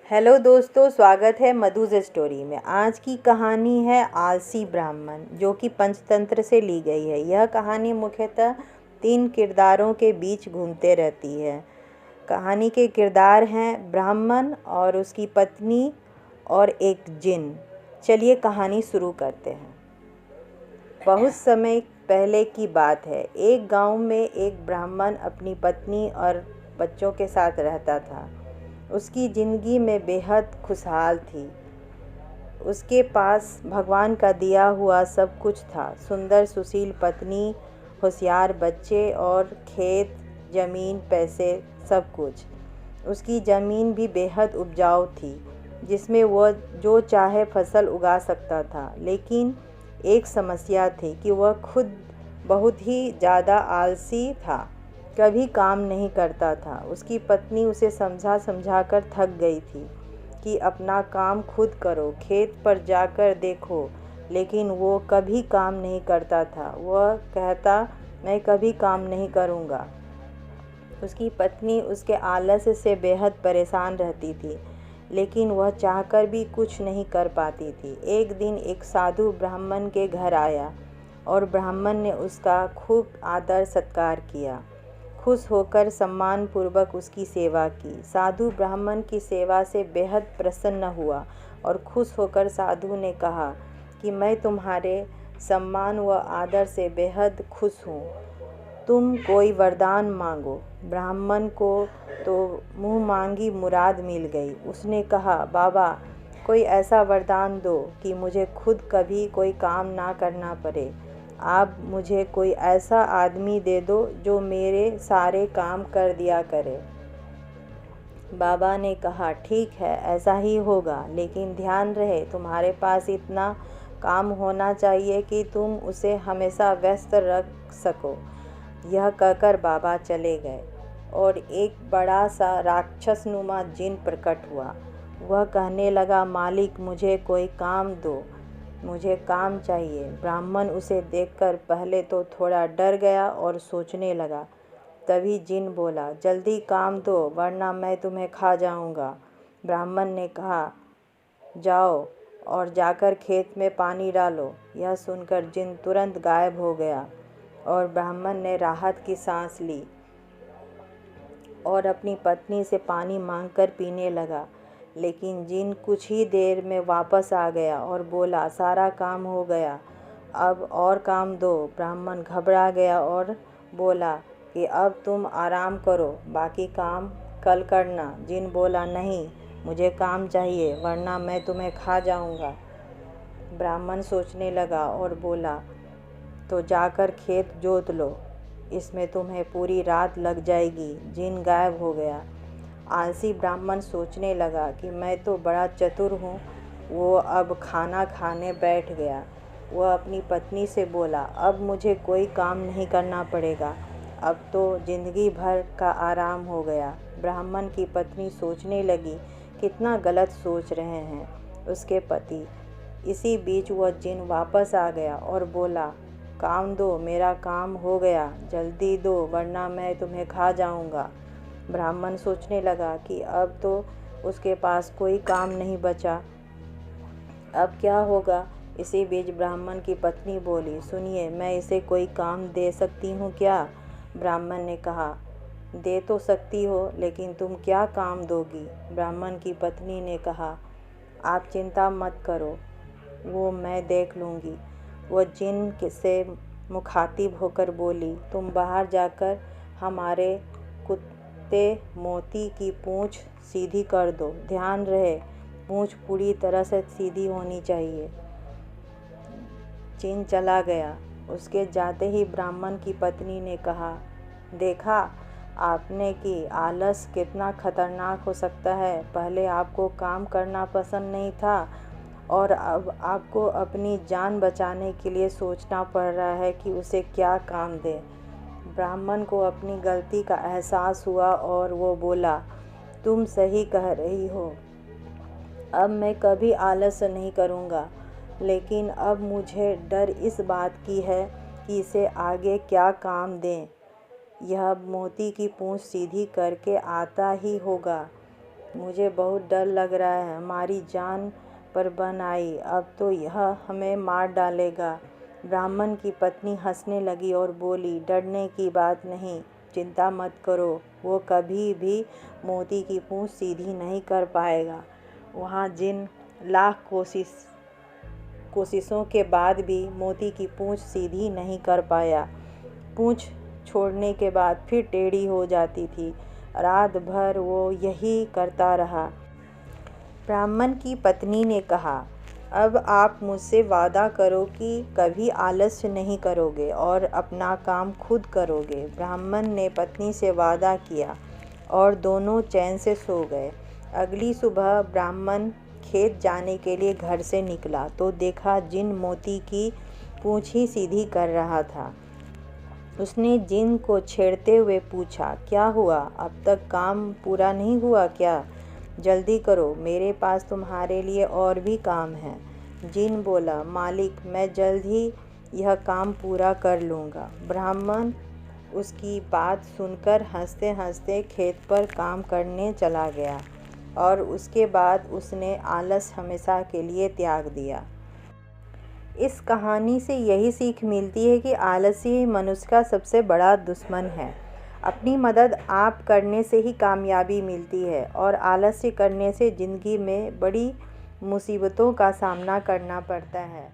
Hello दोस्तों, स्वागत है मधुज स्टोरी में। आज की कहानी है आलसी ब्राह्मण, जो कि पंचतंत्र से ली गई है। यह कहानी मुख्यतः 3 किरदारों के बीच घूमते रहती है। कहानी के किरदार हैं ब्राह्मण और उसकी पत्नी और एक जिन। चलिए कहानी शुरू करते हैं। बहुत समय पहले की बात है। एक गांव में एक ब्राह्मण अपनी पत्नी और बच्चों के साथ रहता था। उसकी ज़िंदगी में बेहद खुशहाल थी। उसके पास भगवान का दिया हुआ सब कुछ था। सुंदर सुशील पत्नी, होशियार बच्चे और खेत, ज़मीन, पैसे, सब कुछ। उसकी ज़मीन भी बेहद उपजाऊ थी, जिसमें वह जो चाहे फसल उगा सकता था। लेकिन एक समस्या थी कि वह खुद बहुत ही ज़्यादा आलसी था, कभी काम नहीं करता था। उसकी पत्नी उसे समझा कर थक गई थी कि अपना काम खुद करो, खेत पर जाकर देखो, लेकिन वो कभी काम नहीं करता था। वह कहता, मैं कभी काम नहीं करूँगा। उसकी पत्नी उसके आलस्य से बेहद परेशान रहती थी, लेकिन वह चाहकर भी कुछ नहीं कर पाती थी। एक दिन एक साधु ब्राह्मण के घर आया और ब्राह्मण ने उसका खूब आदर सत्कार किया। खुश होकर सम्मानपूर्वक उसकी सेवा की। साधु ब्राह्मण की सेवा से बेहद प्रसन्न हुआ और खुश होकर साधु ने कहा कि मैं तुम्हारे सम्मान व आदर से बेहद खुश हूँ। तुम कोई वरदान मांगो। ब्राह्मण को तो मुँह मांगी मुराद मिल गई। उसने कहा, बाबा, कोई ऐसा वरदान दो कि मुझे खुद कभी कोई काम ना करना पड़े। आप मुझे कोई ऐसा आदमी दे दो जो मेरे सारे काम कर दिया करे। बाबा ने कहा, ठीक है, ऐसा ही होगा, लेकिन ध्यान रहे तुम्हारे पास इतना काम होना चाहिए कि तुम उसे हमेशा व्यस्त रख सको। यह कहकर बाबा चले गए और एक बड़ा सा राक्षसनुमा जिन प्रकट हुआ। वह कहने लगा, मालिक, मुझे कोई काम दो, मुझे काम चाहिए। ब्राह्मण उसे देखकर पहले तो थोड़ा डर गया और सोचने लगा। तभी जिन बोला, जल्दी काम दो, वरना मैं तुम्हें खा जाऊंगा। ब्राह्मण ने कहा, जाओ और जाकर खेत में पानी डालो। यह सुनकर जिन तुरंत गायब हो गया और ब्राह्मण ने राहत की सांस ली और अपनी पत्नी से पानी मांगकर पीने लगा। लेकिन जिन कुछ ही देर में वापस आ गया और बोला, सारा काम हो गया, अब और काम दो। ब्राह्मण घबरा गया और बोला कि अब तुम आराम करो, बाकी काम कल करना। जिन बोला, नहीं, मुझे काम चाहिए, वरना मैं तुम्हें खा जाऊंगा। ब्राह्मण सोचने लगा और बोला, तो जाकर खेत जोत लो, इसमें तुम्हें पूरी रात लग जाएगी। जिन गायब हो गया। आलसी ब्राह्मण सोचने लगा कि मैं तो बड़ा चतुर हूँ। वो अब खाना खाने बैठ गया। वह अपनी पत्नी से बोला, अब मुझे कोई काम नहीं करना पड़ेगा, अब तो जिंदगी भर का आराम हो गया। ब्राह्मण की पत्नी सोचने लगी, कितना गलत सोच रहे हैं उसके पति। इसी बीच वह जिन वापस आ गया और बोला, काम दो, मेरा काम हो गया, जल्दी दो, वरना मैं तुम्हें खा जाऊंगा। ब्राह्मण सोचने लगा कि अब तो उसके पास कोई काम नहीं बचा, अब क्या होगा। इसी बीच ब्राह्मण की पत्नी बोली, सुनिए, मैं इसे कोई काम दे सकती हूँ क्या? ब्राह्मण ने कहा, दे तो सकती हो, लेकिन तुम क्या काम दोगी? ब्राह्मण की पत्नी ने कहा, आप चिंता मत करो, वो मैं देख लूँगी। वह जिन से मुखातिब होकर बोली, तुम बाहर जाकर हमारे कुत्ते मोती की पूँछ सीधी कर दो। ध्यान रहे, पूँछ पूरी तरह से सीधी होनी चाहिए। जिन चला गया। उसके जाते ही ब्राह्मण की पत्नी ने कहा, देखा आपने कि आलस कितना खतरनाक हो सकता है। पहले आपको काम करना पसंद नहीं था और अब आपको अपनी जान बचाने के लिए सोचना पड़ रहा है कि उसे क्या काम दें। ब्राह्मण को अपनी गलती का एहसास हुआ और वो बोला, तुम सही कह रही हो, अब मैं कभी आलस नहीं करूँगा। लेकिन अब मुझे डर इस बात की है कि इसे आगे क्या काम दें। यह मोती की पूँछ सीधी करके आता ही होगा, मुझे बहुत डर लग रहा है, हमारी जान पर बन आई, अब तो यह हमें मार डालेगा। ब्राह्मण की पत्नी हंसने लगी और बोली, डरने की बात नहीं, चिंता मत करो, वो कभी भी मोती की पूंछ सीधी नहीं कर पाएगा। वहाँ जिन लाख कोशिशों के बाद भी मोती की पूंछ सीधी नहीं कर पाया। पूंछ छोड़ने के बाद फिर टेढ़ी हो जाती थी। रात भर वो यही करता रहा। ब्राह्मण की पत्नी ने कहा, अब आप मुझसे वादा करो कि कभी आलस्य नहीं करोगे और अपना काम खुद करोगे। ब्राह्मण ने पत्नी से वादा किया और दोनों चैन से सो गए। अगली सुबह ब्राह्मण खेत जाने के लिए घर से निकला तो देखा जिन मोती की पूंछ ही सीधी कर रहा था। उसने जिन को छेड़ते हुए पूछा, क्या हुआ, अब तक काम पूरा नहीं हुआ क्या? जल्दी करो, मेरे पास तुम्हारे लिए और भी काम है। जिन बोला, मालिक, मैं जल्द ही यह काम पूरा कर लूँगा। ब्राह्मण उसकी बात सुनकर हंसते हंसते खेत पर काम करने चला गया और उसके बाद उसने आलस हमेशा के लिए त्याग दिया। इस कहानी से यही सीख मिलती है कि आलसी मनुष्य का सबसे बड़ा दुश्मन है। अपनी मदद आप करने से ही कामयाबी मिलती है और आलस्य करने से ज़िंदगी में बड़ी मुसीबतों का सामना करना पड़ता है।